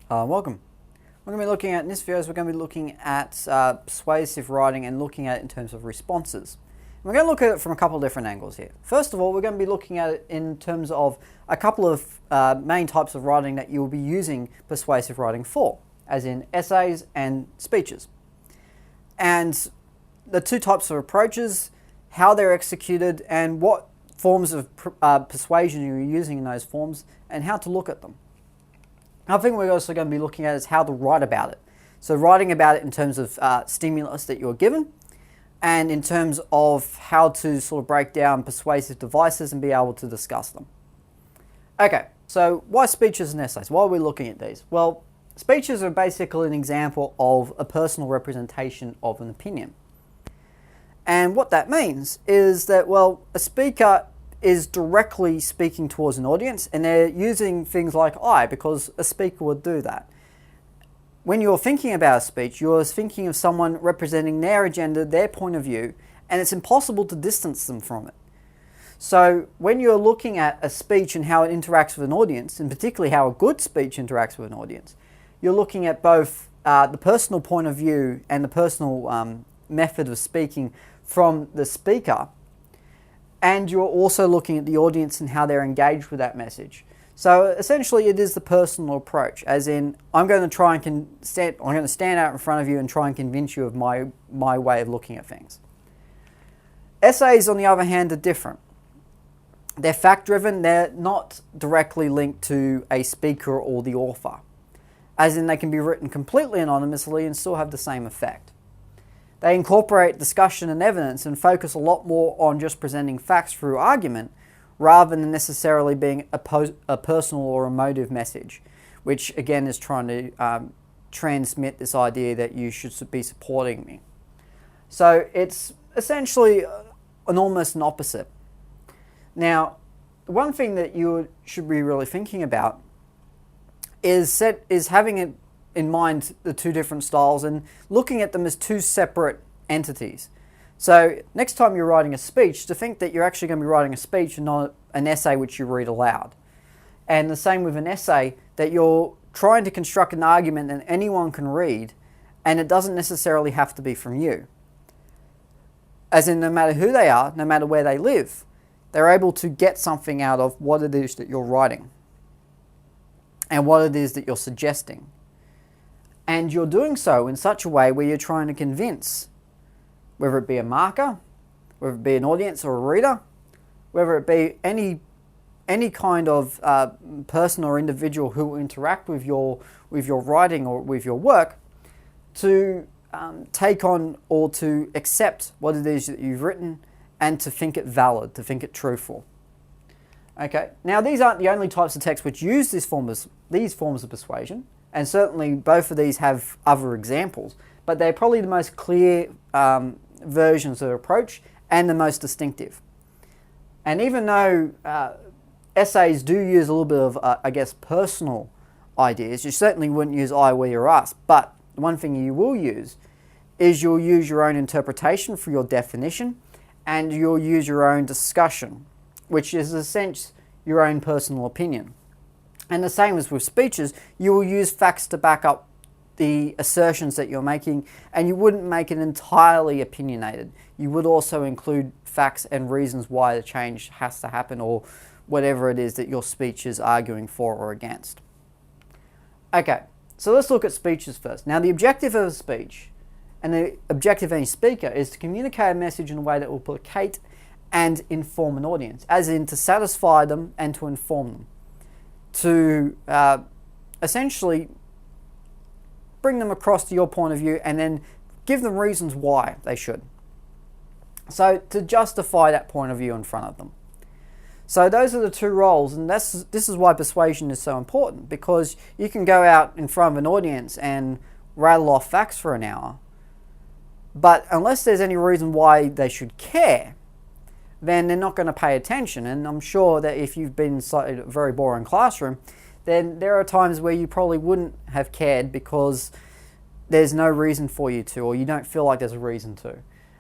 Welcome. We're going to be looking at, in this video, we're going to be looking at persuasive writing and looking at it in terms of responses. We're going to look at it from a couple of different angles here. First of all, we're going to be looking at it in terms of a couple of main types of writing that you'll be using persuasive writing for, as in essays and speeches. And the two types of approaches, how they're executed, and what forms of persuasion you're using in those forms, and how to look at them. Another thing we're also going to be looking at is how to write about it. So writing about it in terms of stimulus that you're given, and in terms of how to sort of break down persuasive devices and be able to discuss them. Okay, so why speeches and essays? Why are we looking at these? Well, speeches are basically an example of a personal representation of an opinion. And what that means is that, well, a speaker is directly speaking towards an audience, and they're using things like I, because a speaker would do that. When you're thinking about a speech, you're thinking of someone representing their agenda, their point of view, and it's impossible to distance them from it. So when you're looking at a speech and how it interacts with an audience, and particularly how a good speech interacts with an audience, you're looking at both the personal point of view and the personal method of speaking from the speaker, and you're also looking at the audience and how they're engaged with that message. So essentially it is the personal approach, as in I'm going to stand out in front of you and try and convince you of my way of looking at things. Essays, on the other hand, are different. They're fact-driven, they're not directly linked to a speaker or the author, as in they can be written completely anonymously and still have the same effect. They incorporate discussion and evidence and focus a lot more on just presenting facts through argument rather than necessarily being a personal or emotive message, which again is trying to transmit this idea that you should be supporting me. So it's essentially almost an opposite. Now, one thing that you should be really thinking about is having it in mind the two different styles and looking at them as two separate entities. So next time you're writing a speech, to think that you're actually going to be writing a speech and not an essay which you read aloud. And the same with an essay, that you're trying to construct an argument that anyone can read, and it doesn't necessarily have to be from you. As in, no matter who they are, no matter where they live, they're able to get something out of what it is that you're writing and what it is that you're suggesting. And you're doing so in such a way where you're trying to convince, whether it be a marker, whether it be an audience or a reader, whether it be any kind of person or individual who will interact with your writing or with your work, to take on or to accept what it is that you've written and to think it valid, to think it truthful. Okay, now these aren't the only types of text which use these forms of persuasion. And certainly both of these have other examples, but they're probably the most clear versions of the approach and the most distinctive. And even though essays do use a little bit of, personal ideas, you certainly wouldn't use I, we, or us, but one thing you will use is you'll use your own interpretation for your definition, and you'll use your own discussion, which is in a sense your own personal opinion. And the same as with speeches, you will use facts to back up the assertions that you're making, and you wouldn't make it entirely opinionated. You would also include facts and reasons why the change has to happen, or whatever it is that your speech is arguing for or against. Okay, so let's look at speeches first. Now, the objective of a speech and the objective of any speaker is to communicate a message in a way that will placate and inform an audience, as in to satisfy them and to inform them, to essentially bring them across to your point of view and then give them reasons why they should. So to justify that point of view in front of them. So those are the two roles, and this is why persuasion is so important, because you can go out in front of an audience and rattle off facts for an hour, but unless there's any reason why they should care, then they're not going to pay attention. And I'm sure that if you've been in a very boring classroom, then there are times where you probably wouldn't have cared because there's no reason for you to, or you don't feel like there's a reason to.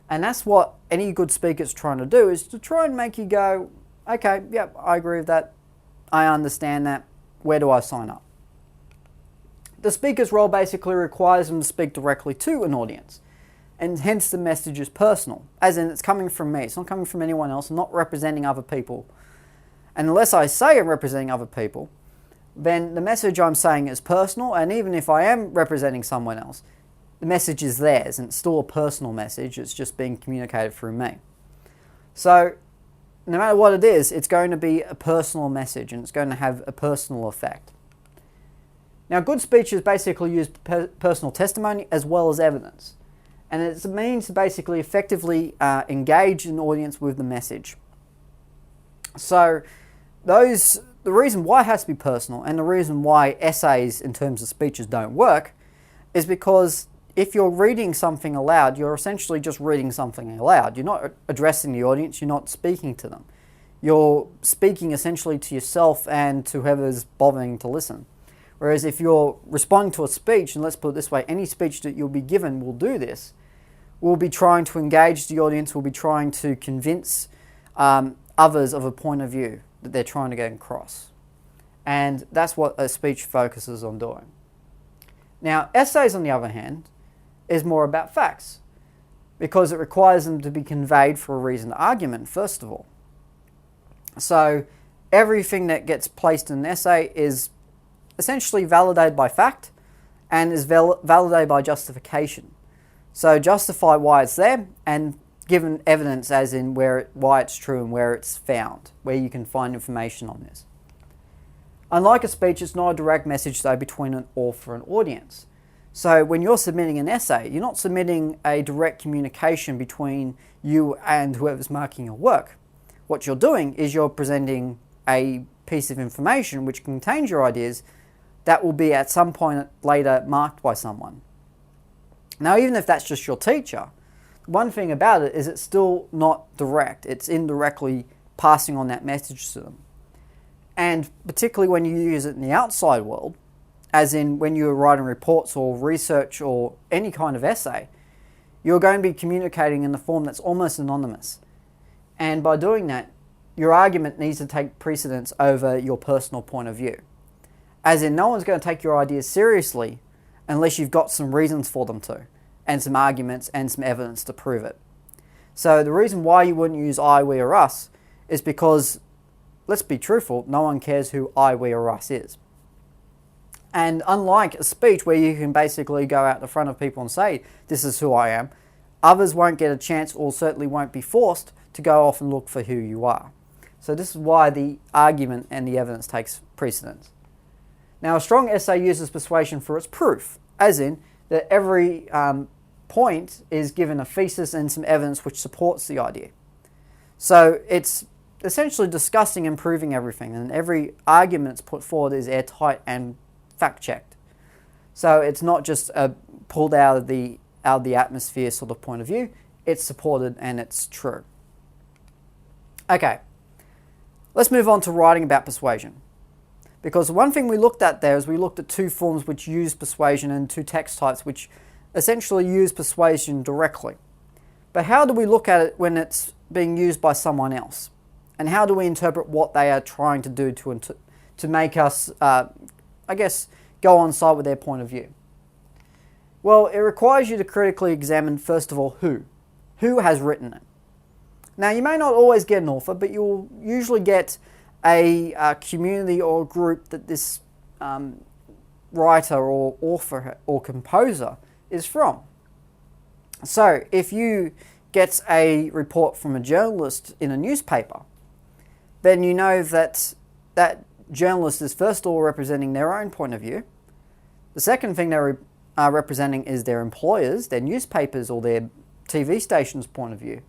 And that's what any good speaker is trying to do, is to try and make you go, okay, yep, I agree with that. I understand that. Where do I sign up? the speaker's role basically requires them to speak directly to an audience, and hence the message is personal, as in it's coming from me, it's not coming from anyone else. I'm not representing other people. And unless I say I'm representing other people, then the message I'm saying is personal, and even if I am representing someone else, the message is theirs, and it's still a personal message, it's just being communicated through me. So, no matter what it is, it's going to be a personal message, and it's going to have a personal effect. Now, good speeches basically use personal testimony as well as evidence, and it's a means to basically effectively engage an audience with the message. So, the reason why it has to be personal, and the reason why essays in terms of speeches don't work, is because if you're reading something aloud, you're essentially just reading something aloud. You're not addressing the audience, you're not speaking to them. You're speaking essentially to yourself and to whoever's bothering to listen. Whereas if you're responding to a speech, and let's put it this way, any speech that you'll be given will do this, will be trying to engage the audience, will be trying to convince others of a point of view that they're trying to get across. And that's what a speech focuses on doing. Now, essays, on the other hand, is more about facts, because it requires them to be conveyed for a reasoned argument, first of all. So, everything that gets placed in an essay is essentially validated by fact and is validated by justification. So, justify why it's there and given evidence as in why it's true and where it's found, where you can find information on this. Unlike a speech, it's not a direct message, though, between an author and audience. So when you're submitting an essay, you're not submitting a direct communication between you and whoever's marking your work. What you're doing is you're presenting a piece of information which contains your ideas that will be at some point later marked by someone. Now, even if that's just your teacher, one thing about it is it's still not direct. It's indirectly passing on that message to them. And particularly when you use it in the outside world, as in when you're writing reports or research or any kind of essay, you're going to be communicating in the form that's almost anonymous. And by doing that, your argument needs to take precedence over your personal point of view. As in, no one's going to take your ideas seriously unless you've got some reasons for them to, and some arguments and some evidence to prove it. So the reason why you wouldn't use I, we, or us is because, let's be truthful, no one cares who I, we, or us is. And unlike a speech where you can basically go out the front of people and say, this is who I am, others won't get a chance, or certainly won't be forced to go off and look for who you are. So this is why the argument and the evidence takes precedence. Now, a strong essay uses persuasion for its proof, as in that every point is given a thesis and some evidence which supports the idea. So it's essentially discussing and proving everything, and every argument that's put forward is airtight and fact-checked. So it's not just a pulled out of the atmosphere sort of point of view. It's supported and it's true. Okay, let's move on to writing about persuasion. Because one thing we looked at there is we looked at two forms which use persuasion and two text types which essentially use persuasion directly. But how do we look at it when it's being used by someone else? And how do we interpret what they are trying to do to make us, go on side with their point of view? Well, it requires you to critically examine, first of all, who has written it. Now, you may not always get an author, but you'll usually get a community or group that this writer or author or composer is from. So, if you get a report from a journalist in a newspaper, then you know that that journalist is first of all representing their own point of view. The second thing they're representing is their employers, their newspapers or their TV station's point of view.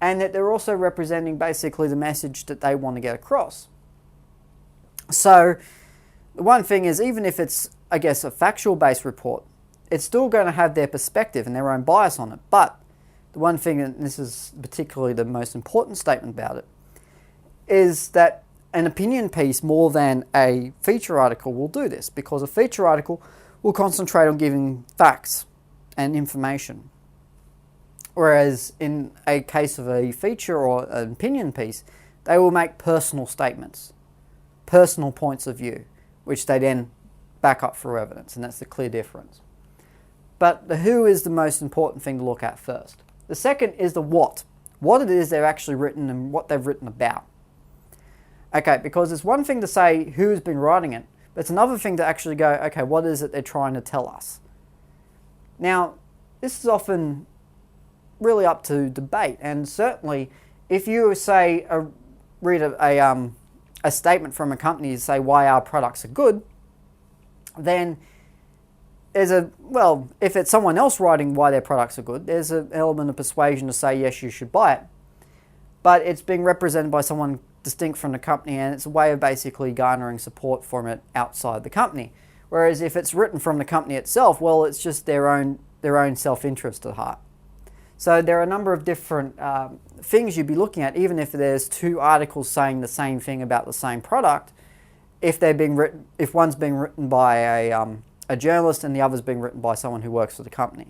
And that they're also representing basically the message that they want to get across. So the one thing is, even if it's, a factual-based report, it's still going to have their perspective and their own bias on it. But the one thing, and this is particularly the most important statement about it, is that an opinion piece more than a feature article will do this, because a feature article will concentrate on giving facts and information. Whereas in a case of a feature or an opinion piece, they will make personal statements, personal points of view, which they then backup through evidence, and that's the clear difference. But the who is the most important thing to look at first. The second is the what it is they've actually written and what they've written about. Okay, because it's one thing to say who's been writing it, but it's another thing to actually go, okay, what is it they're trying to tell us? Now, this is often really up to debate, and certainly if you say read a statement from a company to say why our products are good, then if it's someone else writing why their products are good, there's an element of persuasion to say yes, you should buy it. But it's being represented by someone distinct from the company, and it's a way of basically garnering support from it outside the company. Whereas if it's written from the company itself, well, it's just their own self-interest at heart. So there are a number of different things you'd be looking at, even if there's two articles saying the same thing about the same product. If one's being written by a journalist and the other's being written by someone who works for the company.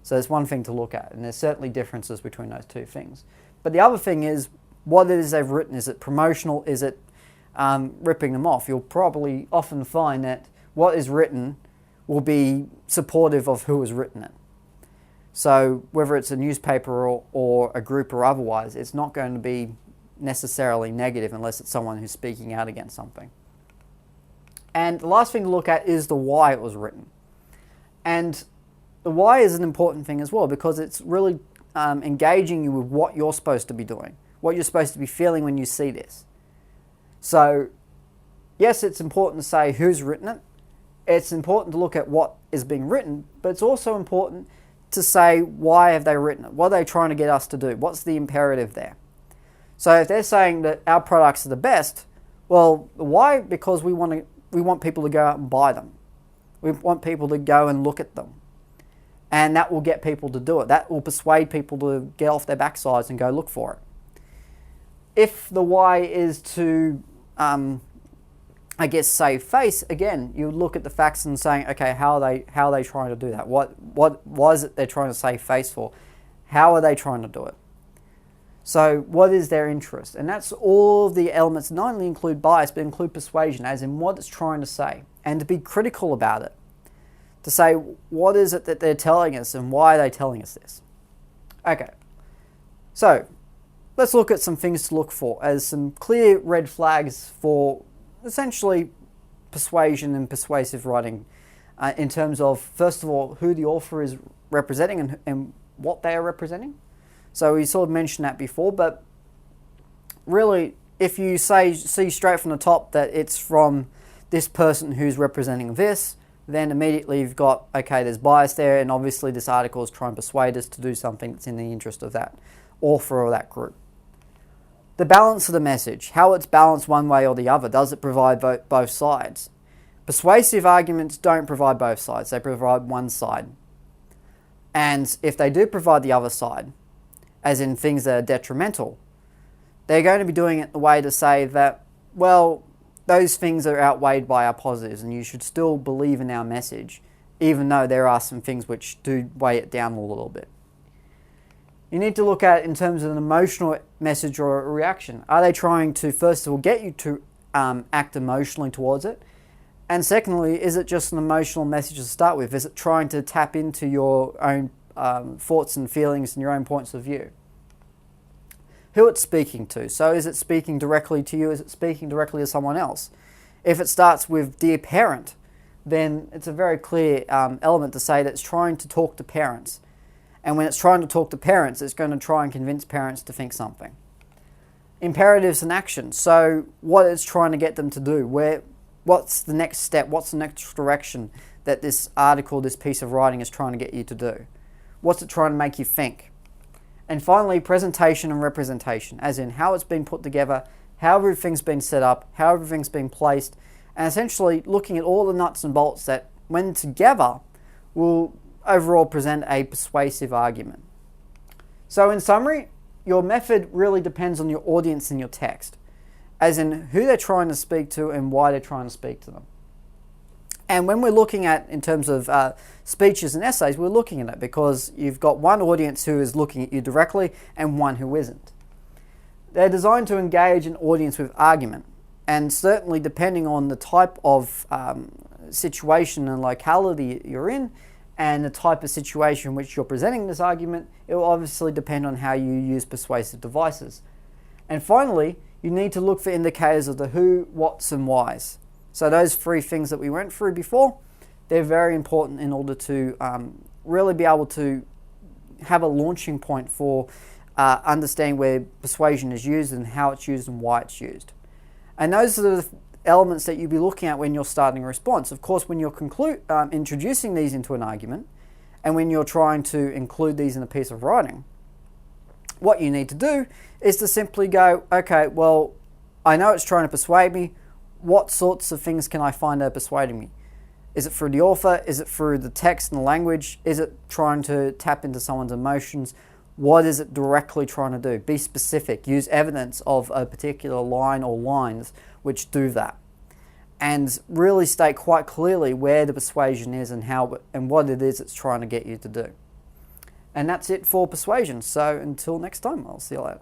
So there's one thing to look at, and there's certainly differences between those two things. But the other thing is what it is they've written. Is it promotional? Is it ripping them off? You'll probably often find that what is written will be supportive of who has written it. So whether it's a newspaper or a group or otherwise, it's not going to be necessarily negative unless it's someone who's speaking out against something. And the last thing to look at is the why it was written. And the why is an important thing as well, because it's really engaging you with what you're supposed to be doing, what you're supposed to be feeling when you see this. So yes, it's important to say who's written it. It's important to look at what is being written, but it's also important to say why have they written it? What are they trying to get us to do? What's the imperative there? So if they're saying that our products are the best, well, why? Because we want people to go out and buy them. We want people to go and look at them. And that will get people to do it. That will persuade people to get off their backsides and go look for it. If the why is to, save face, again, you look at the facts and saying, okay, how are they trying to do that? What is it they're trying to save face for? How are they trying to do it? So what is their interest? And that's all of the elements, not only include bias, but include persuasion, as in what it's trying to say, and to be critical about it. To say, what is it that they're telling us and why are they telling us this? Okay, so let's look at some things to look for as some clear red flags for essentially persuasion and persuasive writing in terms of, first of all, who the author is representing and what they are representing. So we sort of mentioned that before, but really, if you see straight from the top that it's from this person who's representing this, then immediately you've got, okay, there's bias there, and obviously this article is trying to persuade us to do something that's in the interest of that author or that group. The balance of the message, how it's balanced one way or the other. Does it provide both sides? Persuasive arguments don't provide both sides, they provide one side. And if they do provide the other side, as in things that are detrimental, they're going to be doing it the way to say that, well, those things are outweighed by our positives and you should still believe in our message, even though there are some things which do weigh it down a little bit. You need to look at it in terms of an emotional message or a reaction. Are they trying to, first of all, get you to act emotionally towards it? And secondly, is it just an emotional message to start with? Is it trying to tap into your own thoughts and feelings and your own points of view? Who it's speaking to. So is it speaking directly to you? Is it speaking directly to someone else? If it starts with dear parent, then it's a very clear element to say that it's trying to talk to parents. And when it's trying to talk to parents, it's going to try and convince parents to think something. Imperatives and actions. So what it's trying to get them to do. What's the next step? What's the next direction that this article, this piece of writing is trying to get you to do? What's it trying to make you think? And finally, presentation and representation, as in how it's been put together, how everything's been set up, how everything's been placed, and essentially looking at all the nuts and bolts that, when together, will overall present a persuasive argument. So in summary, your method really depends on your audience and your text, as in who they're trying to speak to and why they're trying to speak to them. And when we're looking at, in terms of speeches and essays, we're looking at it because you've got one audience who is looking at you directly and one who isn't. They're designed to engage an audience with argument And certainly depending on the type of situation and locality you're in, and the type of situation in which you're presenting this argument, it will obviously depend on how you use persuasive devices. And finally, you need to look for indicators of the who, whats, and whys. So those three things that we went through before, they're very important in order to really be able to have a launching point for understanding where persuasion is used and how it's used and why it's used. And those are the elements that you'll be looking at when you're starting a response. Of course, when you're introducing these into an argument, and when you're trying to include these in a piece of writing, what you need to do is to simply go, okay, well, I know it's trying to persuade me. What sorts of things can I find are persuading me? Is it through the author? Is it through the text and the language? Is it trying to tap into someone's emotions? What is it directly trying to do? Be specific. Use evidence of a particular line or lines which do that. And really state quite clearly where the persuasion is and how and what it is it's trying to get you to do. And that's it for persuasion. So until next time, I'll see you later.